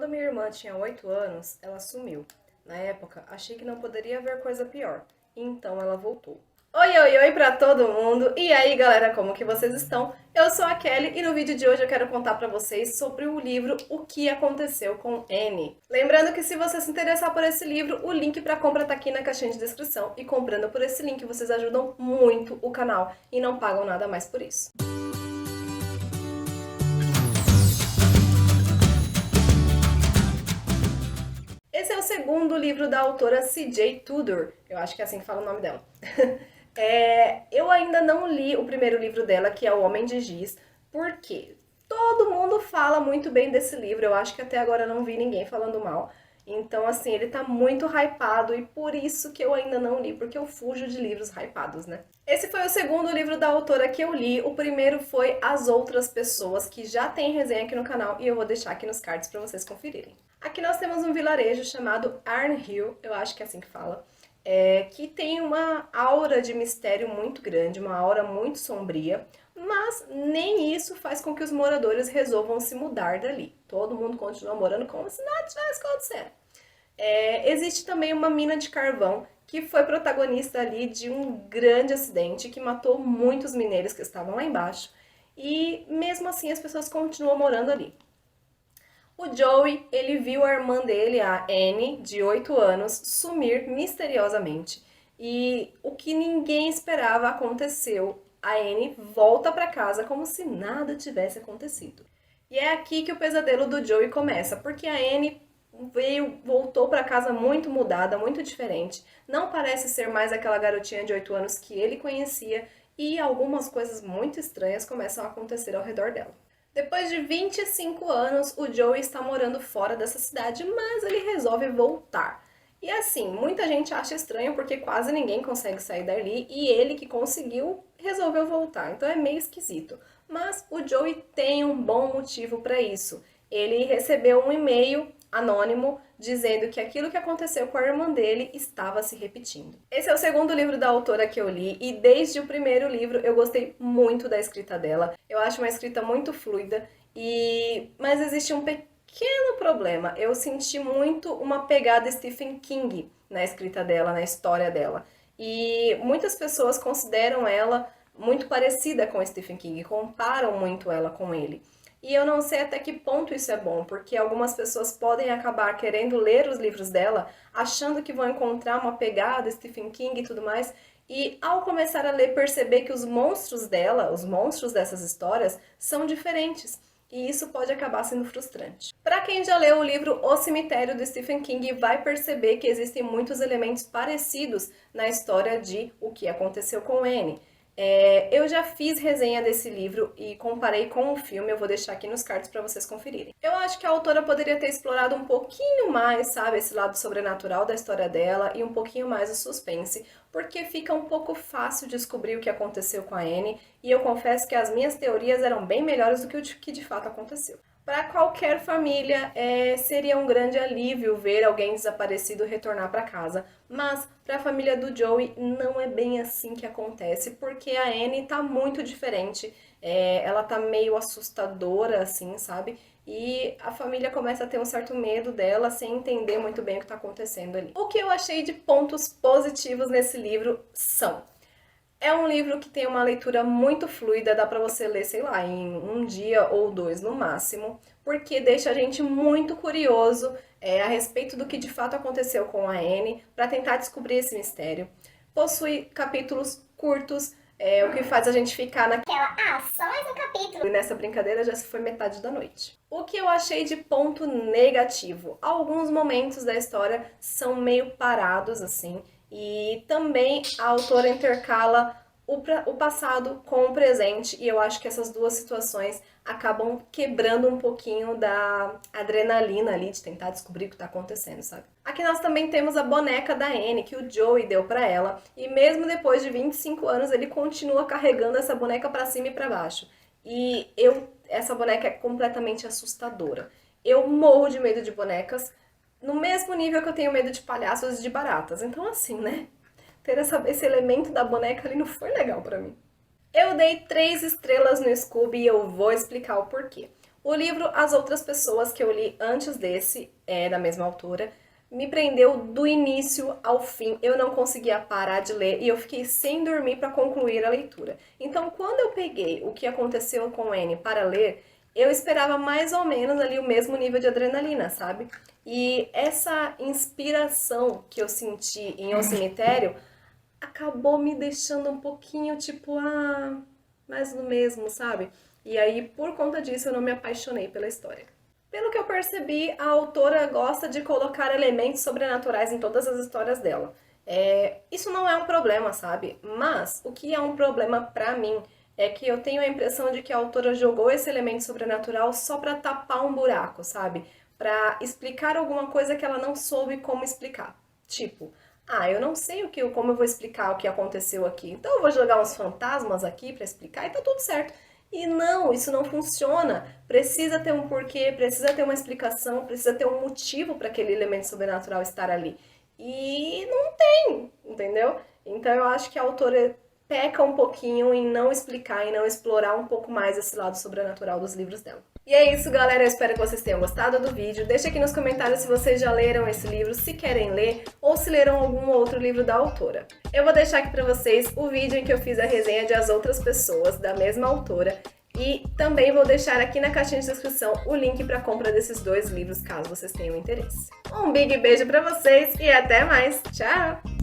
minha irmã tinha 8 anos, ela sumiu. Na época, achei que não poderia haver coisa pior. Então ela voltou. Oi, oi, oi pra todo mundo! E aí, galera, como que vocês estão? Eu sou a Kelly e no vídeo de hoje eu quero contar pra vocês sobre o livro O que Aconteceu com Annie. Lembrando que se você se interessar por esse livro, o link pra compra tá aqui na caixinha de descrição. E comprando por esse link, vocês ajudam muito o canal e não pagam nada mais por isso. Esse é o segundo livro da autora C.J. Tudor, eu acho que é assim que fala o nome dela. Eu ainda não li o primeiro livro dela, que é O Homem de Giz, porque todo mundo fala muito bem desse livro, eu acho que até agora não vi ninguém falando mal. Então, assim, ele tá muito hypado e por isso que eu ainda não li, porque eu fujo de livros hypados, né? Esse foi o segundo livro da autora que eu li, o primeiro foi As Outras Pessoas, que já tem resenha aqui no canal e eu vou deixar aqui nos cards pra vocês conferirem. Aqui nós temos um vilarejo chamado Arnhill, eu acho que é assim que fala, que tem uma aura de mistério muito grande, uma aura muito sombria, mas nem isso faz com que os moradores resolvam se mudar dali. Todo mundo continua morando como se nada tivesse acontecendo. Existe também uma mina de carvão que foi protagonista ali de um grande acidente que matou muitos mineiros que estavam lá embaixo e mesmo assim as pessoas continuam morando ali. O Joey, ele viu a irmã dele, a Annie, de 8 anos, sumir misteriosamente. E o que ninguém esperava aconteceu. A Annie volta para casa como se nada tivesse acontecido. E é aqui que o pesadelo do Joey começa, porque a Annie voltou para casa muito mudada, muito diferente. Não parece ser mais aquela garotinha de 8 anos que ele conhecia e algumas coisas muito estranhas começam a acontecer ao redor dela. Depois de 25 anos, o Joey está morando fora dessa cidade, mas ele resolve voltar. E assim, muita gente acha estranho porque quase ninguém consegue sair dali e ele que conseguiu resolveu voltar. Então é meio esquisito. Mas o Joey tem um bom motivo para isso. Ele recebeu um e-mail anônimo dizendo que aquilo que aconteceu com a irmã dele estava se repetindo. Esse é o segundo livro da autora que eu li e desde o primeiro livro eu gostei muito da escrita dela. Eu acho uma escrita muito fluida mas existe um pequeno problema. Eu senti muito uma pegada Stephen King na escrita dela, na história dela. E muitas pessoas consideram ela muito parecida com Stephen King, comparam muito ela com ele. E eu não sei até que ponto isso é bom, porque algumas pessoas podem acabar querendo ler os livros dela, achando que vão encontrar uma pegada Stephen King e tudo mais, e ao começar a ler perceber que os monstros dela, os monstros dessas histórias, são diferentes. E isso pode acabar sendo frustrante. Para quem já leu o livro O Cemitério do Stephen King, vai perceber que existem muitos elementos parecidos na história de O que Aconteceu com Annie. Eu já fiz resenha desse livro e comparei com o filme, eu vou deixar aqui nos cards para vocês conferirem. Eu acho que a autora poderia ter explorado um pouquinho mais, sabe, esse lado sobrenatural da história dela e um pouquinho mais o suspense, porque fica um pouco fácil descobrir o que aconteceu com a Annie e eu confesso que as minhas teorias eram bem melhores do que o que de fato aconteceu. Para qualquer família, seria um grande alívio ver alguém desaparecido retornar para casa, mas para a família do Joey não é bem assim que acontece, porque a Annie tá muito diferente, ela tá meio assustadora, assim, sabe? E a família começa a ter um certo medo dela, sem entender muito bem o que está acontecendo ali. O que eu achei de pontos positivos nesse livro são: é um livro que tem uma leitura muito fluida, dá pra você ler, sei lá, em um dia ou dois no máximo, porque deixa a gente muito curioso a respeito do que de fato aconteceu com a Annie, para tentar descobrir esse mistério. Possui capítulos curtos, o que faz a gente ficar naquela, só mais um capítulo. E nessa brincadeira já se foi metade da noite. O que eu achei de ponto negativo? Alguns momentos da história são meio parados, assim, e também a autora intercala o passado com o presente, e eu acho que essas duas situações acabam quebrando um pouquinho da adrenalina ali de tentar descobrir o que está acontecendo, sabe? Aqui nós também temos a boneca da Annie, que o Joey deu para ela, e mesmo depois de 25 anos ele continua carregando essa boneca para cima e para baixo. E essa boneca é completamente assustadora. Eu morro de medo de bonecas, no mesmo nível que eu tenho medo de palhaços e de baratas. Então assim, né? Ter esse elemento da boneca ali não foi legal pra mim. Eu dei 3 estrelas no Scooby e eu vou explicar o porquê. O livro As Outras Pessoas, que eu li antes desse, é da mesma autora, me prendeu do início ao fim. Eu não conseguia parar de ler e eu fiquei sem dormir para concluir a leitura. Então, quando eu peguei O que Aconteceu com Anne para ler, eu esperava mais ou menos ali o mesmo nível de adrenalina, sabe? E essa inspiração que eu senti em O Cemitério acabou me deixando um pouquinho tipo, mais do mesmo, sabe? E aí, por conta disso, eu não me apaixonei pela história. Pelo que eu percebi, a autora gosta de colocar elementos sobrenaturais em todas as histórias dela. Isso não é um problema, sabe? Mas o que é um problema pra mim é que eu tenho a impressão de que a autora jogou esse elemento sobrenatural só pra tapar um buraco, sabe? Pra explicar alguma coisa que ela não soube como explicar. Tipo, eu não sei como eu vou explicar o que aconteceu aqui. Então eu vou jogar uns fantasmas aqui pra explicar e tá tudo certo. E não, isso não funciona. Precisa ter um porquê, precisa ter uma explicação, precisa ter um motivo para aquele elemento sobrenatural estar ali. E não tem, entendeu? Então eu acho que a autora peca um pouquinho em não explicar, em não explorar um pouco mais esse lado sobrenatural dos livros dela. E é isso, galera. Eu espero que vocês tenham gostado do vídeo. Deixa aqui nos comentários se vocês já leram esse livro, se querem ler ou se leram algum outro livro da autora. Eu vou deixar aqui pra vocês o vídeo em que eu fiz a resenha de As Outras Pessoas, da mesma autora. E também vou deixar aqui na caixinha de descrição o link para compra desses dois livros, caso vocês tenham interesse. Um big beijo pra vocês e até mais. Tchau!